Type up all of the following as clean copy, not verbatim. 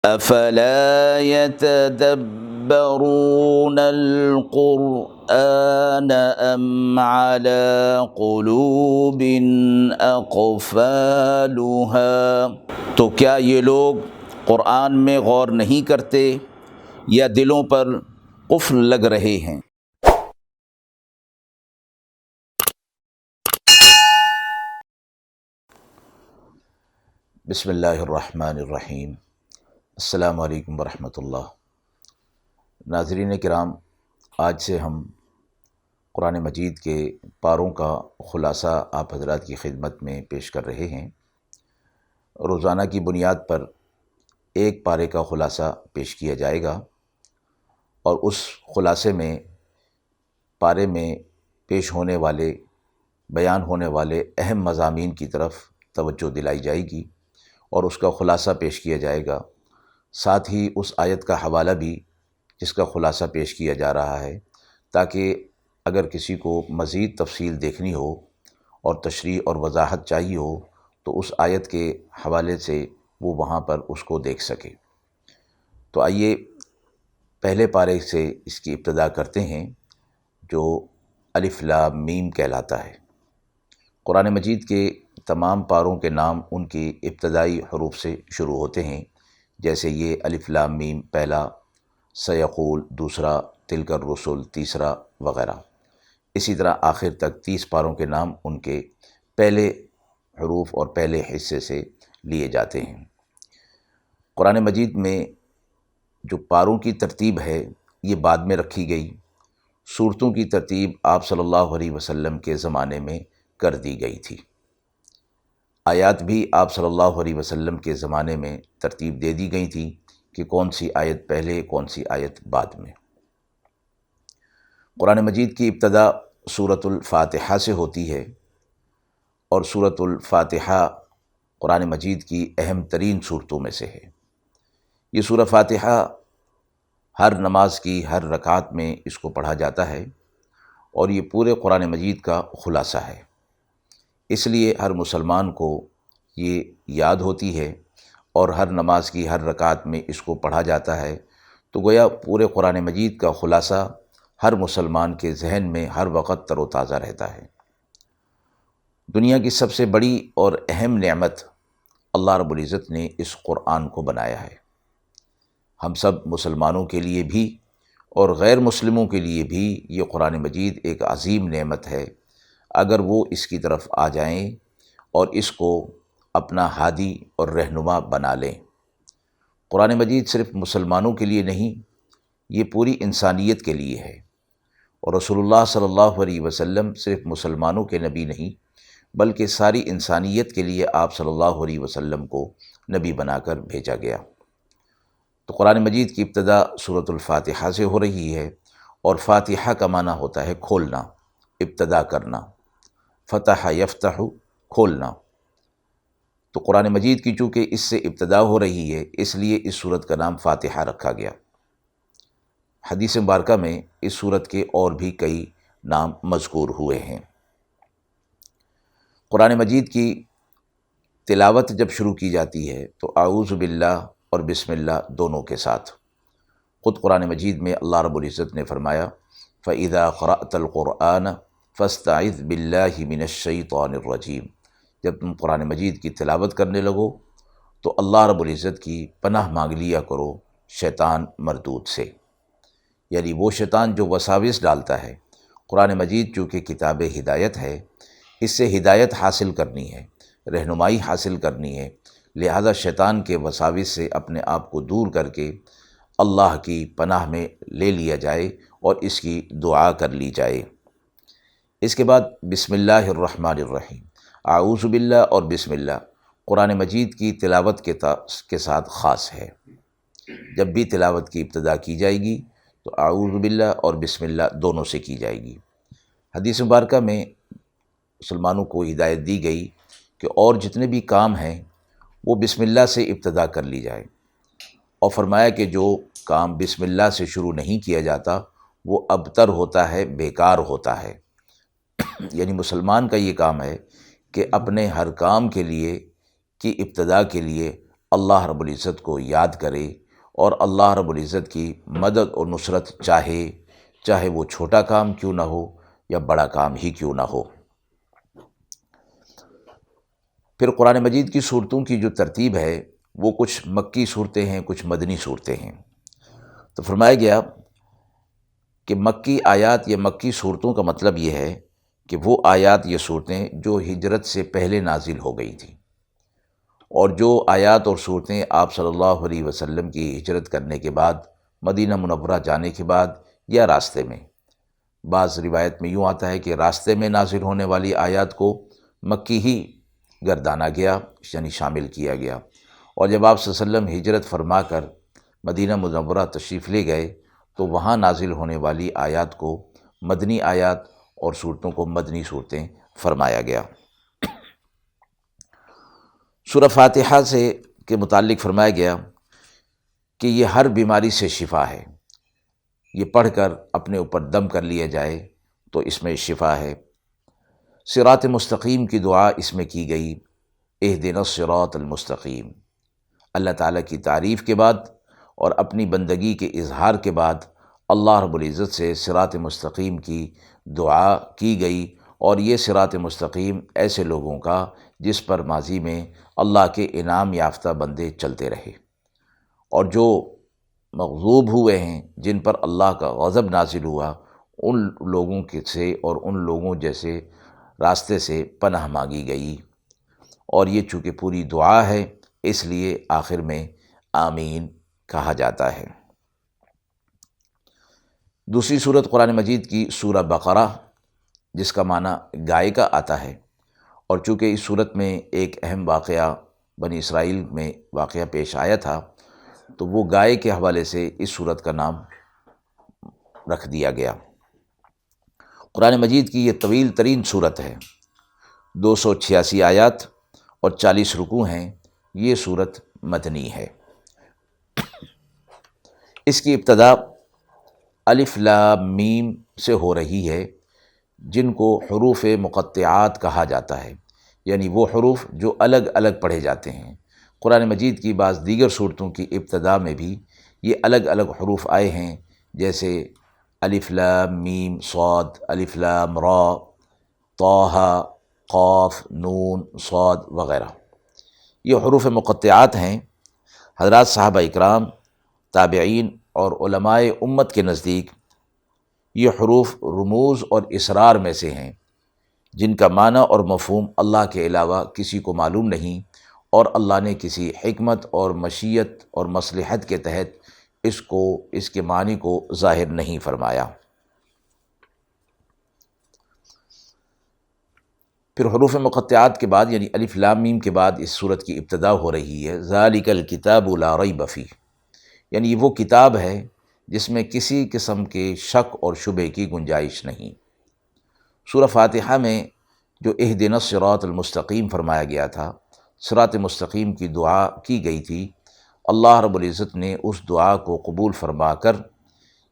افلا يتدبرون القرآن ام على قلوب اقفالها، تو کیا یہ لوگ قرآن میں غور نہیں کرتے یا دلوں پر قفل لگ رہے ہیں؟ بسم اللہ الرحمن الرحیم۔ السلام علیکم ورحمۃ اللہ۔ ناظرین کرام، آج سے ہم قرآن مجید کے پاروں کا خلاصہ آپ حضرات کی خدمت میں پیش کر رہے ہیں۔ روزانہ کی بنیاد پر ایک پارے کا خلاصہ پیش کیا جائے گا اور اس خلاصے میں پارے میں پیش ہونے والے بیان ہونے والے اہم مضامین کی طرف توجہ دلائی جائے گی اور اس کا خلاصہ پیش کیا جائے گا، ساتھ ہی اس آیت کا حوالہ بھی جس کا خلاصہ پیش کیا جا رہا ہے، تاکہ اگر کسی کو مزید تفصیل دیکھنی ہو اور تشریح اور وضاحت چاہیے ہو تو اس آیت کے حوالے سے وہ وہاں پر اس کو دیکھ سکے۔ تو آئیے پہلے پارے سے اس کی ابتدا کرتے ہیں، جو الف لام میم کہلاتا ہے۔ قرآن مجید کے تمام پاروں کے نام ان کی ابتدائی حروف سے شروع ہوتے ہیں، جیسے یہ الف لام میم پہلا، سیقول دوسرا، تلک الرسل تیسرا وغیرہ۔ اسی طرح آخر تک 30 پاروں کے نام ان کے پہلے حروف اور پہلے حصے سے لیے جاتے ہیں۔ قرآن مجید میں جو پاروں کی ترتیب ہے یہ بعد میں رکھی گئی۔ سورتوں کی ترتیب آپ صلی اللہ علیہ وسلم کے زمانے میں کر دی گئی تھی۔ آیات بھی آپ صلی اللہ علیہ وسلم کے زمانے میں ترتیب دے دی گئی تھی کہ کون سی آیت پہلے کون سی آیت بعد میں۔ قرآن مجید کی ابتدا سورۃ الفاتحہ سے ہوتی ہے اور سورۃ الفاتحہ قرآن مجید کی اہم ترین صورتوں میں سے ہے۔ یہ سورہ فاتحہ ہر نماز کی ہر رکعت میں اس کو پڑھا جاتا ہے اور یہ پورے قرآن مجید کا خلاصہ ہے، اس لیے ہر مسلمان کو یہ یاد ہوتی ہے اور ہر نماز کی ہر رکعت میں اس کو پڑھا جاتا ہے۔ تو گویا پورے قرآن مجید کا خلاصہ ہر مسلمان کے ذہن میں ہر وقت تر و تازہ رہتا ہے۔ دنیا کی سب سے بڑی اور اہم نعمت اللہ رب العزت نے اس قرآن کو بنایا ہے۔ ہم سب مسلمانوں کے لیے بھی اور غیر مسلموں کے لیے بھی یہ قرآن مجید ایک عظیم نعمت ہے، اگر وہ اس کی طرف آ جائیں اور اس کو اپنا ہادی اور رہنما بنا لیں۔ قرآن مجید صرف مسلمانوں کے لیے نہیں، یہ پوری انسانیت کے لیے ہے، اور رسول اللہ صلی اللہ علیہ وسلم صرف مسلمانوں کے نبی نہیں بلکہ ساری انسانیت کے لیے آپ صلی اللہ علیہ وسلم کو نبی بنا کر بھیجا گیا۔ تو قرآن مجید کی ابتدا سورۃ الفاتحہ سے ہو رہی ہے، اور فاتحہ کا معنی ہوتا ہے کھولنا، ابتدا کرنا۔ فتح یفتح، کھولنا۔ تو قرآن مجید کی چونکہ اس سے ابتدا ہو رہی ہے اس لیے اس سورت کا نام فاتحہ رکھا گیا۔ حدیث مبارکہ میں اس سورت کے اور بھی کئی نام مذکور ہوئے ہیں۔ قرآن مجید کی تلاوت جب شروع کی جاتی ہے تو اعوذ باللہ اور بسم اللہ دونوں کے ساتھ۔ خود قرآن مجید میں اللہ رب العزت نے فرمایا فَإِذَا قَرَأْتَ الْقُرْآنَ فَاسْتَعِذْ بِاللَّهِ مِنَ الشَّيْطَانِ الرَّجِيمِ، جب تم قرآن مجید کی تلاوت کرنے لگو تو اللہ رب العزت کی پناہ مانگ لیا کرو شیطان مردود سے، یعنی وہ شیطان جو وساوس ڈالتا ہے۔ قرآن مجید چونکہ کتاب ہدایت ہے، اس سے ہدایت حاصل کرنی ہے، رہنمائی حاصل کرنی ہے، لہذا شیطان کے وساوس سے اپنے آپ کو دور کر کے اللہ کی پناہ میں لے لیا جائے اور اس کی دعا کر لی جائے۔ اس کے بعد بسم اللہ الرحمن الرحیم، اعوذ باللہ اور بسم اللہ قرآن مجید کی تلاوت کے ساتھ خاص ہے۔ جب بھی تلاوت کی ابتدا کی جائے گی تو اعوذ باللہ اور بسم اللہ دونوں سے کی جائے گی۔ حدیث مبارکہ میں مسلمانوں کو ہدایت دی گئی کہ اور جتنے بھی کام ہیں وہ بسم اللہ سے ابتدا کر لی جائے، اور فرمایا کہ جو کام بسم اللہ سے شروع نہیں کیا جاتا وہ ابتر ہوتا ہے، بیکار ہوتا ہے۔ یعنی مسلمان کا یہ کام ہے کہ اپنے ہر کام کے لیے کی ابتدا کے لیے اللہ رب العزت کو یاد کرے اور اللہ رب العزت کی مدد اور نصرت چاہے وہ چھوٹا کام کیوں نہ ہو یا بڑا کام ہی کیوں نہ ہو۔ پھر قرآن مجید کی صورتوں کی جو ترتیب ہے وہ کچھ مکی صورتیں ہیں، کچھ مدنی صورتیں ہیں۔ تو فرمایا گیا کہ مکی آیات یا مکی صورتوں کا مطلب یہ ہے کہ وہ آیات یا صورتیں جو ہجرت سے پہلے نازل ہو گئی تھیں، اور جو آیات اور صورتیں آپ صلی اللہ علیہ وسلم کی ہجرت کرنے کے بعد، مدینہ منورہ جانے کے بعد یا راستے میں، بعض روایت میں یوں آتا ہے کہ راستے میں نازل ہونے والی آیات کو مکی ہی گردانا گیا، یعنی شامل کیا گیا، اور جب آپ صلی اللہ علیہ وسلم ہجرت فرما کر مدینہ منورہ تشریف لے گئے تو وہاں نازل ہونے والی آیات کو مدنی آیات اور صورتوں کو مدنی صورتیں فرمایا گیا۔ سورہ فاتحہ کے متعلق فرمایا گیا کہ یہ ہر بیماری سے شفا ہے، یہ پڑھ کر اپنے اوپر دم کر لیا جائے تو اس میں شفا ہے۔ صراط مستقیم کی دعا اس میں کی گئی، اہدنا الصراط المستقیم۔ اللہ تعالیٰ کی تعریف کے بعد اور اپنی بندگی کے اظہار کے بعد اللہ رب العزت سے صراط مستقیم کی دعا کی گئی، اور یہ صراط مستقیم ایسے لوگوں کا جس پر ماضی میں اللہ کے انعام یافتہ بندے چلتے رہے، اور جو مغضوب ہوئے ہیں، جن پر اللہ کا غضب نازل ہوا، ان لوگوں سے اور ان لوگوں جیسے راستے سے پناہ مانگی گئی۔ اور یہ چونکہ پوری دعا ہے اس لیے آخر میں آمین کہا جاتا ہے۔ دوسری صورت قرآن مجید کی سورہ بقرہ، جس کا معنی گائے کا آتا ہے، اور چونکہ اس صورت میں ایک اہم واقعہ بنی اسرائیل میں واقعہ پیش آیا تھا تو وہ گائے کے حوالے سے اس صورت کا نام رکھ دیا گیا۔ قرآن مجید کی یہ طویل ترین صورت ہے، 286 آیات اور 40 رکوع ہیں۔ یہ صورت مدنی ہے۔ اس کی ابتدا الف لام میم سے ہو رہی ہے، جن کو حروف مقطعات کہا جاتا ہے، یعنی وہ حروف جو الگ الگ پڑھے جاتے ہیں۔ قرآن مجید کی بعض دیگر صورتوں کی ابتدا میں بھی یہ الگ الگ حروف آئے ہیں، جیسے الف لام میم صاد، الف لام را، طٰ، قاف، نون، صاد وغیرہ۔ یہ حروف مقطعات ہیں۔ حضرات صحابہ اکرام، تابعین اور علماء امت کے نزدیک یہ حروف رموز اور اسرار میں سے ہیں، جن کا معنی اور مفہوم اللہ کے علاوہ کسی کو معلوم نہیں، اور اللہ نے کسی حکمت اور مشیت اور مصلحت کے تحت اس کے معنی کو ظاہر نہیں فرمایا۔ پھر حروف مقطعات کے بعد یعنی الف لام میم کے بعد اس سورت کی ابتدا ہو رہی ہے، ذالک الکتاب لا ریب فیہ، یعنی وہ کتاب ہے جس میں کسی قسم کے شک اور شبہ کی گنجائش نہیں۔ سورہ فاتحہ میں جو اہدنا الصراط المستقیم فرمایا گیا تھا، صراط مستقیم کی دعا کی گئی تھی، اللہ رب العزت نے اس دعا کو قبول فرما کر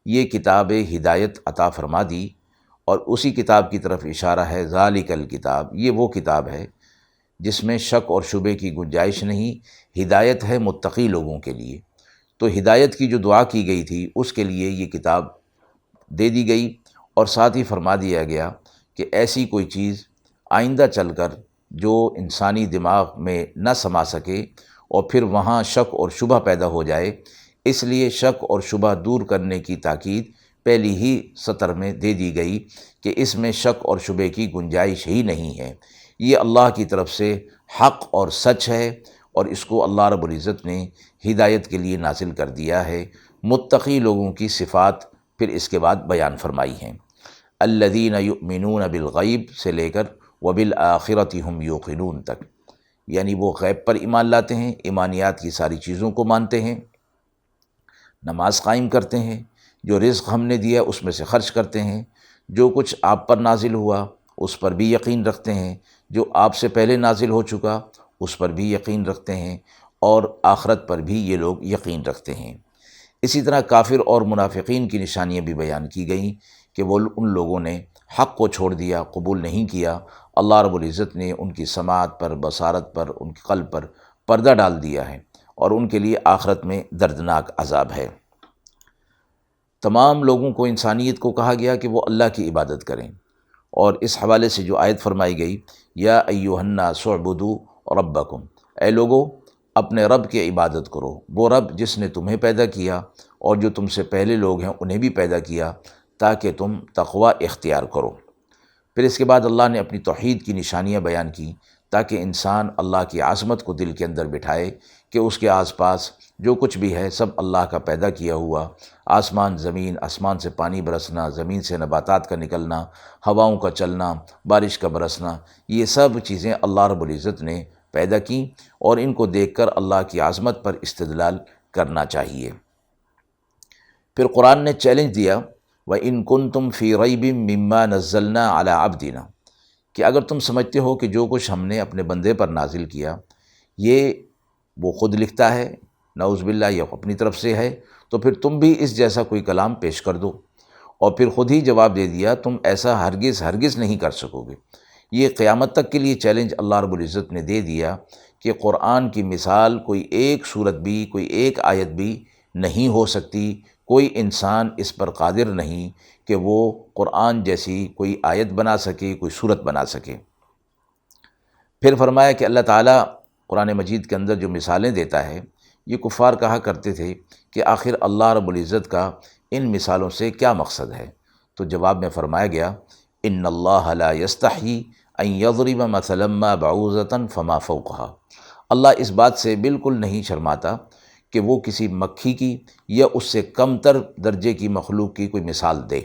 یہ کتاب ہدایت عطا فرما دی، اور اسی کتاب کی طرف اشارہ ہے۔ ذالک الکتاب، یہ وہ کتاب ہے جس میں شک اور شبہ کی گنجائش نہیں، ہدایت ہے متقی لوگوں کے لیے۔ تو ہدایت کی جو دعا کی گئی تھی اس کے لیے یہ کتاب دے دی گئی، اور ساتھ ہی فرما دیا گیا کہ ایسی کوئی چیز آئندہ چل کر جو انسانی دماغ میں نہ سما سکے اور پھر وہاں شک اور شبہ پیدا ہو جائے، اس لیے شک اور شبہ دور کرنے کی تاکید پہلی ہی سطر میں دے دی گئی کہ اس میں شک اور شبہ کی گنجائش ہی نہیں ہے، یہ اللہ کی طرف سے حق اور سچ ہے، اور اس کو اللہ رب العزت نے ہدایت کے لیے نازل کر دیا ہے۔ متقی لوگوں کی صفات پھر اس کے بعد بیان فرمائی ہیں، الذین یؤمنون بالغیب سے لے کر وبالآخرۃ ھم یوقنون تک، یعنی وہ غیب پر ایمان لاتے ہیں، ایمانیات کی ساری چیزوں کو مانتے ہیں، نماز قائم کرتے ہیں، جو رزق ہم نے دیا اس میں سے خرچ کرتے ہیں، جو کچھ آپ پر نازل ہوا اس پر بھی یقین رکھتے ہیں، جو آپ سے پہلے نازل ہو چکا اس پر بھی یقین رکھتے ہیں، اور آخرت پر بھی یہ لوگ یقین رکھتے ہیں۔ اسی طرح کافر اور منافقین کی نشانیاں بھی بیان کی گئیں کہ وہ ان لوگوں نے حق کو چھوڑ دیا، قبول نہیں کیا، اللہ رب العزت نے ان کی سماعت پر، بصارت پر، ان کے قلب پر پردہ ڈال دیا ہے، اور ان کے لیے آخرت میں دردناک عذاب ہے۔ تمام لوگوں کو، انسانیت کو کہا گیا کہ وہ اللہ کی عبادت کریں، اور اس حوالے سے جو آیت فرمائی گئی، یا ایھا الناس اعبدوا ربکم، اے لوگو اپنے رب کی عبادت کرو، وہ رب جس نے تمہیں پیدا کیا اور جو تم سے پہلے لوگ ہیں انہیں بھی پیدا کیا، تاکہ تم تقوی اختیار کرو۔ پھر اس کے بعد اللہ نے اپنی توحید کی نشانیاں بیان کی، تاکہ انسان اللہ کی عظمت کو دل کے اندر بٹھائے کہ اس کے آس پاس جو کچھ بھی ہے سب اللہ کا پیدا کیا ہوا، آسمان زمین، آسمان سے پانی برسنا، زمین سے نباتات کا نکلنا، ہواؤں کا چلنا، بارش کا برسنا، یہ سب چیزیں اللہ رب العزت نے پیدا کی، اور ان کو دیکھ کر اللہ کی عظمت پر استدلال کرنا چاہیے۔ پھر قرآن نے چیلنج دیا، وَإِن كُنتُمْ فِي رَيْبٍ مِّمَّا نَزَّلْنَا عَلَىٰ عَبْدِنَا، کہ اگر تم سمجھتے ہو کہ جو کچھ ہم نے اپنے بندے پر نازل کیا یہ وہ خود لکھتا ہے، نعوذ باللہ یہ اپنی طرف سے ہے، تو پھر تم بھی اس جیسا کوئی کلام پیش کر دو، اور پھر خود ہی جواب دے دیا تم ایسا ہرگز نہیں کر سکو گے۔ یہ قیامت تک کے لیے چیلنج اللہ رب العزت نے دے دیا کہ قرآن کی مثال کوئی ایک صورت بھی، کوئی ایک آیت بھی نہیں ہو سکتی، کوئی انسان اس پر قادر نہیں کہ وہ قرآن جیسی کوئی آیت بنا سکے، کوئی صورت بنا سکے۔ پھر فرمایا کہ اللہ تعالیٰ قرآن مجید کے اندر جو مثالیں دیتا ہے، یہ کفار کہا کرتے تھے کہ آخر اللہ رب العزت کا ان مثالوں سے کیا مقصد ہے؟ تو جواب میں فرمایا گیا، ان اللہ لا یستحیی ان یضرب مثلا ما بعوضۃ فما فوقها، اللہ اس بات سے بالکل نہیں شرماتا کہ وہ کسی مکھی کی یا اس سے کم تر درجے کی مخلوق کی کوئی مثال دے۔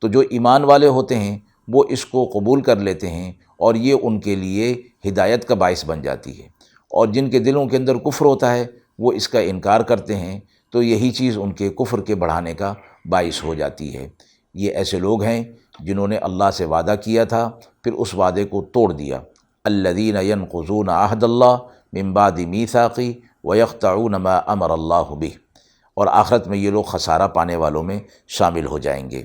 تو جو ایمان والے ہوتے ہیں وہ اس کو قبول کر لیتے ہیں، اور یہ ان کے لیے ہدایت کا باعث بن جاتی ہے، اور جن کے دلوں کے اندر کفر ہوتا ہے وہ اس کا انکار کرتے ہیں، تو یہی چیز ان کے کفر کے بڑھانے کا باعث ہو جاتی ہے۔ یہ ایسے لوگ ہیں جنہوں نے اللہ سے وعدہ کیا تھا، پھر اس وعدے کو توڑ دیا، الذین ینقضون عہد اللہ من بعد میثاقہ ویقطعون ما امر اللہ بہ، اور آخرت میں یہ لوگ خسارہ پانے والوں میں شامل ہو جائیں گے۔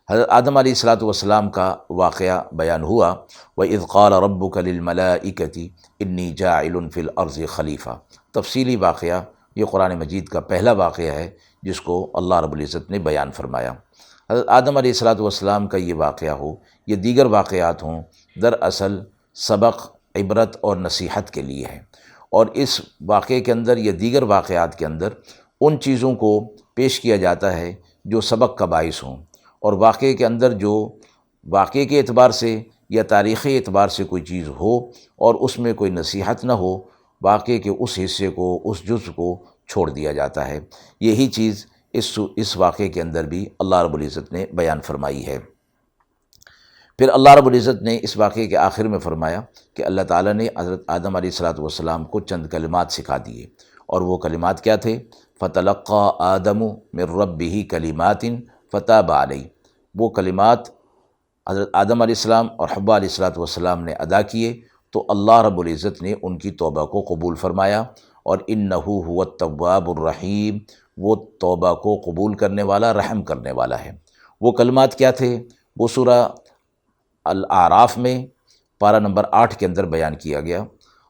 حضرت آدم علیہ السلام کا واقعہ بیان ہوا، وَإِذْ قَالَ رَبُّكَ لِلْمَلَائِكَةِ إِنِّي جَاعِلٌ فِي الْأَرْضِ خلیفہ، تفصیلی واقعہ، یہ قرآن مجید کا پہلا واقعہ ہے جس کو اللہ رب العزت نے بیان فرمایا۔ حضرت آدم علیہ السلام کا یہ واقعہ ہو، یہ دیگر واقعات ہوں، دراصل سبق، عبرت اور نصیحت کے لیے ہے، اور اس واقعے کے اندر یا دیگر واقعات کے اندر ان چیزوں کو پیش کیا جاتا ہے جو سبق کا باعث ہوں، اور واقعے کے اندر جو واقعے کے اعتبار سے یا تاریخی اعتبار سے کوئی چیز ہو اور اس میں کوئی نصیحت نہ ہو، واقعے کے اس حصے کو، اس جزء کو چھوڑ دیا جاتا ہے۔ یہی چیز اس واقعے کے اندر بھی اللہ رب العزت نے بیان فرمائی ہے۔ پھر اللہ رب العزت نے اس واقعے کے آخر میں فرمایا کہ اللہ تعالیٰ نے حضرت آدم علیہ السلام کو چند کلمات سکھا دیے، اور وہ کلمات کیا تھے؟ فَتَلَقَّى آدَمُ مِن رَبِّهِ كَلِمَاتٍ فَتَابَ عَلَيْهِ، وہ کلمات حضرت آدم علیہ السلام اور حوا علیہ السلام نے ادا کیے، تو اللہ رب العزت نے ان کی توبہ کو قبول فرمایا، اور انہ هو التواب الرحیم، وہ توبہ کو قبول کرنے والا، رحم کرنے والا ہے۔ وہ کلمات کیا تھے؟ وہ سورہ الاعراف میں پارہ نمبر 8 کے اندر بیان کیا گیا،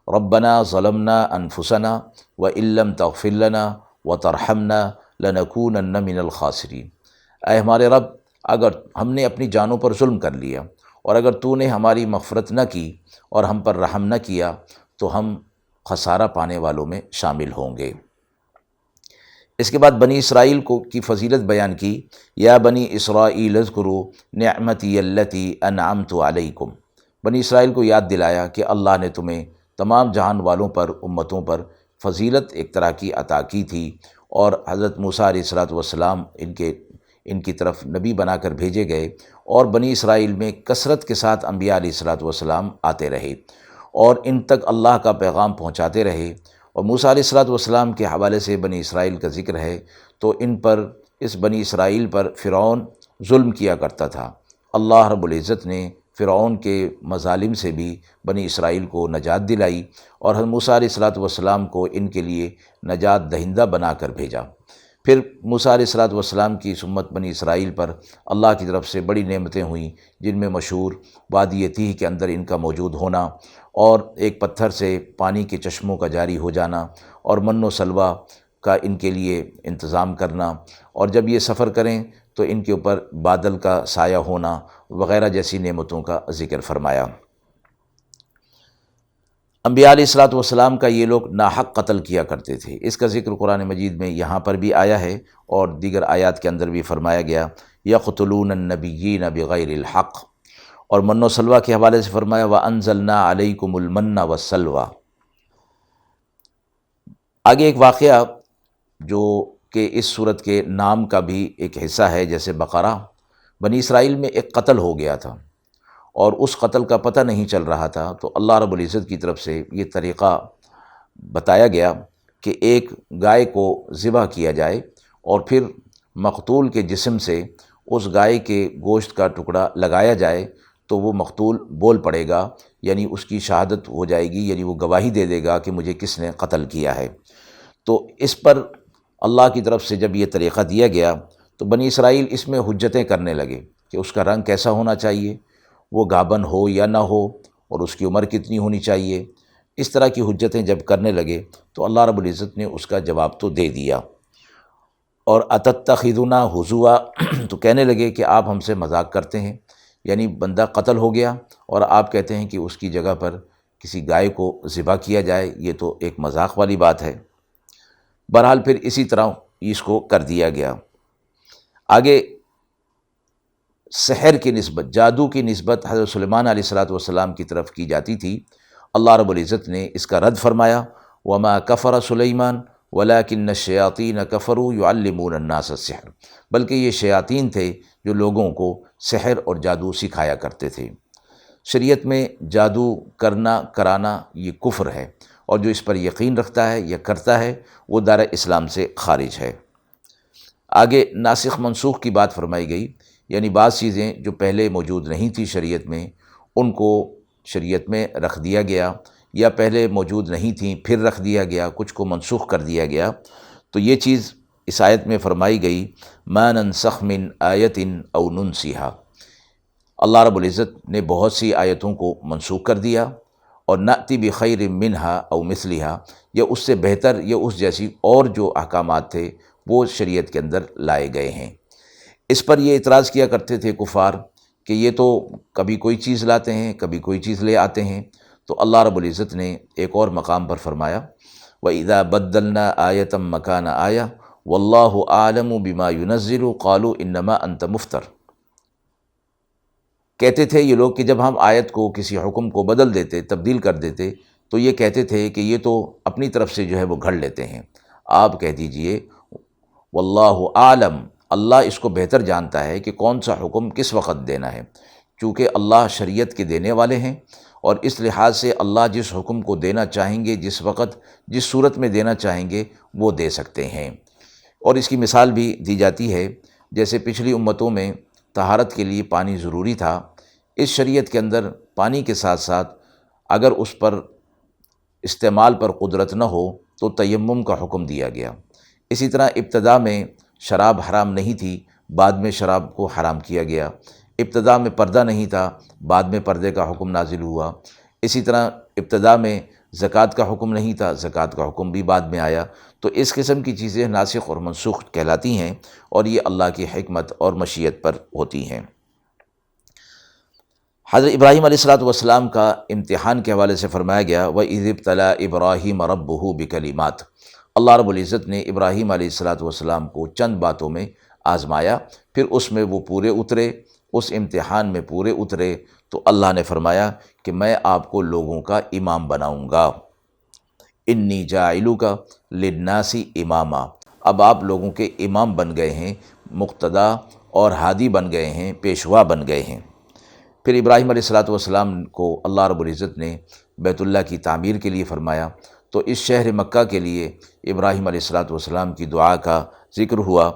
ربنا ظلمنا انفسنا وان لم تغفر لنا وترحمنا لنکونن من الخاسرین، اے ہمارے رب اگر ہم نے اپنی جانوں پر ظلم کر لیا، اور اگر تو نے ہماری مغفرت نہ کی اور ہم پر رحم نہ کیا، تو ہم خسارہ پانے والوں میں شامل ہوں گے۔ اس کے بعد بنی اسرائیل کی فضیلت بیان کی، یا بنی اسرائیل اذکروا نعمتی التی انعمت علیکم، بنی اسرائیل کو یاد دلایا کہ اللہ نے تمہیں تمام جہان والوں پر، امتوں پر فضیلت ایک طرح کی عطا کی تھی، اور حضرت موسیٰ علیہ السلام ان کی طرف نبی بنا کر بھیجے گئے، اور بنی اسرائیل میں کثرت کے ساتھ انبیاء علیہ السلام آتے رہے اور ان تک اللہ کا پیغام پہنچاتے رہے۔ اور موسیٰ علیہ السلام کے حوالے سے بنی اسرائیل کا ذکر ہے تو اس بنی اسرائیل پر فرعون ظلم کیا کرتا تھا، اللہ رب العزت نے فرعون کے مظالم سے بھی بنی اسرائیل کو نجات دلائی، اور حضرت موسیٰ علیہ السلام کو ان کے لیے نجات دہندہ بنا کر بھیجا۔ پھر موسیٰ علیہ الصلوۃ والسلام کی امت بنی اسرائیل پر اللہ کی طرف سے بڑی نعمتیں ہوئیں، جن میں مشہور وادی تیہ کے اندر ان کا موجود ہونا، اور ایک پتھر سے پانی کے چشموں کا جاری ہو جانا، اور من و سلوہ کا ان کے لیے انتظام کرنا، اور جب یہ سفر کریں تو ان کے اوپر بادل کا سایہ ہونا وغیرہ جیسی نعمتوں کا ذکر فرمایا۔ انبیاء علیہ الصلوۃ والسلام کا یہ لوگ ناحق قتل کیا کرتے تھے، اس کا ذکر قرآن مجید میں یہاں پر بھی آیا ہے اور دیگر آیات کے اندر بھی فرمایا گیا، یقتلون النبیین بغیر الحق، اور من و سلوہ کے حوالے سے فرمایا وَأَنزَلْنَا عَلَيْكُمُ الْمَنَّ وَالسَّلْوَىٰ۔ آگے ایک واقعہ جو کہ اس صورت کے نام کا بھی ایک حصہ ہے، جیسے بقرہ، بنی اسرائیل میں ایک قتل ہو گیا تھا اور اس قتل کا پتہ نہیں چل رہا تھا، تو اللہ رب العزت کی طرف سے یہ طریقہ بتایا گیا کہ ایک گائے کو ذبح کیا جائے اور پھر مقتول کے جسم سے اس گائے کے گوشت کا ٹکڑا لگایا جائے تو وہ مقتول بول پڑے گا، یعنی اس کی شہادت ہو جائے گی، یعنی وہ گواہی دے دے گا کہ مجھے کس نے قتل کیا ہے۔ تو اس پر اللہ کی طرف سے جب یہ طریقہ دیا گیا تو بنی اسرائیل اس میں حجتیں کرنے لگے کہ اس کا رنگ کیسا ہونا چاہیے، وہ گابن ہو یا نہ ہو، اور اس کی عمر کتنی ہونی چاہیے۔ اس طرح کی حجتیں جب کرنے لگے تو اللہ رب العزت نے اس کا جواب تو دے دیا، اور اتتخذنا ہزوا، تو کہنے لگے کہ آپ ہم سے مذاق کرتے ہیں، یعنی بندہ قتل ہو گیا اور آپ کہتے ہیں کہ اس کی جگہ پر کسی گائے کو ذبح کیا جائے، یہ تو ایک مذاق والی بات ہے۔ بہرحال پھر اسی طرح اس کو کر دیا گیا۔ آگے سحر کی نسبت، جادو کی نسبت حضرت سلیمان علیہ الصلوۃ والسلام کی طرف کی جاتی تھی، اللہ رب العزت نے اس کا رد فرمایا وما کفر سلیمان ولکن الشیاطین کفروا یعلمون الناس السحر، بلکہ یہ شیاطین تھے جو لوگوں کو سحر اور جادو سکھایا کرتے تھے۔ شریعت میں جادو کرنا کرانا یہ کفر ہے، اور جو اس پر یقین رکھتا ہے یا کرتا ہے وہ دائرہ اسلام سے خارج ہے۔ آگے ناسخ منسوخ کی بات فرمائی گئی، یعنی بعض چیزیں جو پہلے موجود نہیں تھی شریعت میں ان کو شریعت میں رکھ دیا گیا، یا پہلے موجود نہیں تھیں پھر رکھ دیا گیا، کچھ کو منسوخ کر دیا گیا۔ تو یہ چیز اس آیت میں فرمائی گئی ما ننسخ من آیت او ننسیہا، اللہ رب العزت نے بہت سی آیتوں کو منسوخ کر دیا، اور نأتی بخیر منہا او مثلہا، یا اس سے بہتر یا اس جیسی اور جو احکامات تھے وہ شریعت کے اندر لائے گئے ہیں۔ اس پر یہ اعتراض کیا کرتے تھے کفار کہ یہ تو کبھی کوئی چیز لاتے ہیں کبھی کوئی چیز لے آتے ہیں، تو اللہ رب العزت نے ایک اور مقام پر فرمایا وَإِذَا بَدَّلْنَا آیَةً مَّكَانَ آیَةٍ وَاللَّهُ أَعْلَمُ بِمَا يُنَزِّلُ قَالُوا إِنَّمَا أَنْتَ مُفْتَرٍ۔ کہتے تھے یہ لوگ کہ جب ہم آیت کو کسی حکم کو بدل دیتے، تبدیل کر دیتے، تو یہ کہتے تھے کہ یہ تو اپنی طرف سے جو ہے وہ گھڑ لیتے ہیں۔ آپ کہہ دیجئے واللہ عالم، اللہ اس کو بہتر جانتا ہے کہ کون سا حکم کس وقت دینا ہے، چونکہ اللہ شریعت کے دینے والے ہیں، اور اس لحاظ سے اللہ جس حکم کو دینا چاہیں گے، جس وقت جس صورت میں دینا چاہیں گے وہ دے سکتے ہیں۔ اور اس کی مثال بھی دی جاتی ہے، جیسے پچھلی امتوں میں طہارت کے لیے پانی ضروری تھا، اس شریعت کے اندر پانی کے ساتھ ساتھ اگر اس پر استعمال پر قدرت نہ ہو تو تیمم کا حکم دیا گیا۔ اسی طرح ابتدا میں شراب حرام نہیں تھی، بعد میں شراب کو حرام کیا گیا۔ ابتدا میں پردہ نہیں تھا، بعد میں پردے کا حکم نازل ہوا۔ اسی طرح ابتدا میں زکوٰۃ کا حکم نہیں تھا، زکوٰۃ کا حکم بھی بعد میں آیا۔ تو اس قسم کی چیزیں ناسخ اور منسوخ کہلاتی ہیں، اور یہ اللہ کی حکمت اور مشیت پر ہوتی ہیں۔ حضرت ابراہیم علیہ الصلوۃ والسلام کا امتحان کے حوالے سے فرمایا گیا وَإِذِ ابْتَلَىٰ إِبْرَاهِيمَ رَبُّهُ بِكَلِمَاتٍ، اللہ رب العزت نے ابراہیم علیہ الصلوۃ والسلام کو چند باتوں میں آزمایا، پھر اس میں وہ پورے اترے، اس امتحان میں پورے اترے، تو اللہ نے فرمایا کہ میں آپ کو لوگوں کا امام بناؤں گا، انی جاعلک للناس اماما، اب آپ لوگوں کے امام بن گئے ہیں، مقتدا اور ہادی بن گئے ہیں، پیشوا بن گئے ہیں۔ پھر ابراہیم علیہ الصلوۃ والسلام کو اللہ رب العزت نے بیت اللہ کی تعمیر کے لیے فرمایا، تو اس شہر مکہ کے لیے ابراہیم علیہ الصلوۃ والسلام کی دعا کا ذکر ہوا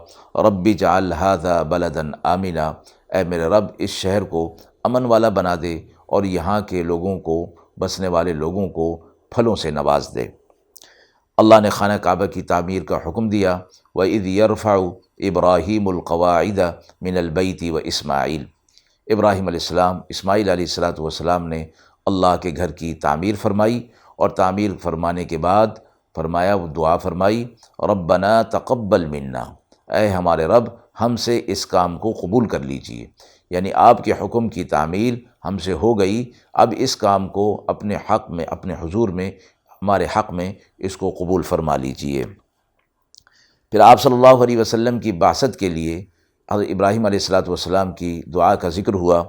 رب اجعل ھذا بلدا آمنا، اے میرے رب اس شہر کو امن والا بنا دے اور یہاں کے لوگوں کو، بسنے والے لوگوں کو پھلوں سے نواز دے۔ اللہ نے خانہ کعبہ کی تعمیر کا حکم دیا، وَإِذْ يَرْفَعُ إِبْرَاهِيمُ الْقَوَاعِدَ مِنَ الْبَيْتِ وَإِسْمَاعِيلُ، ابراہیم علیہ السلام، اسماعیل علیہ السلام نے اللہ کے گھر کی تعمیر فرمائی، اور تعمیر فرمانے کے بعد فرمایا، وہ دعا فرمائی، ربنا تقبل منا، اے ہمارے رب ہم سے اس کام کو قبول کر لیجئے، یعنی آپ کے حکم کی تعمیل ہم سے ہو گئی، اب اس کام کو اپنے حق میں، اپنے حضور میں، ہمارے حق میں اس کو قبول فرما لیجئے۔ پھر آپ صلی اللہ علیہ وسلم کی بعثت کے لیے حضرت ابراہیم علیہ السلام کی دعا کا ذکر ہوا،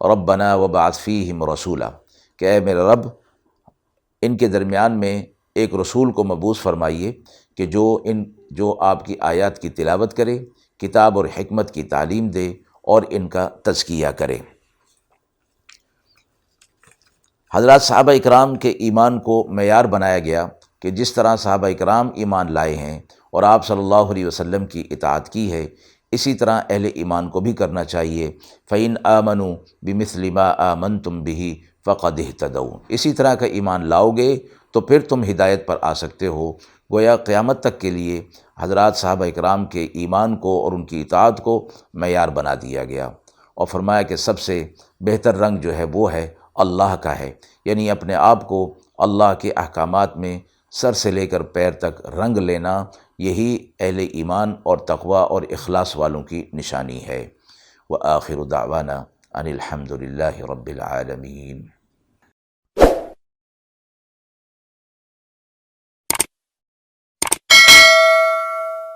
ربنا وبعث فیہم رسولا، کہ اے میرے رب ان کے درمیان میں ایک رسول کو مبعوث فرمائیے کہ جو آپ کی آیات کی تلاوت کرے، کتاب اور حکمت کی تعلیم دے اور ان کا تزکیہ کرے۔ حضرات صحابہ اکرام کے ایمان کو معیار بنایا گیا کہ جس طرح صحابہ اکرام ایمان لائے ہیں اور آپ صلی اللہ علیہ وسلم کی اطاعت کی ہے، اسی طرح اہل ایمان کو بھی کرنا چاہیے۔ فَإِنْ آمَنُوا بِمِثْلِ مَا آمَنْتُمْ بِهِ فَقَدِ اهْتَدَوْا، اسی طرح کا ایمان لاؤ گے تو پھر تم ہدایت پر آ سکتے ہو۔ گویا قیامت تک کے لیے حضرات صحابہ اکرام کے ایمان کو اور ان کی اطاعت کو معیار بنا دیا گیا، اور فرمایا کہ سب سے بہتر رنگ جو ہے وہ ہے اللہ کا ہے، یعنی اپنے آپ کو اللہ کے احکامات میں سر سے لے کر پیر تک رنگ لینا، یہی اہل ایمان اور تقوی اور اخلاص والوں کی نشانی ہے۔ وآخر دعوانا ان الحمد للہ رب العالمین۔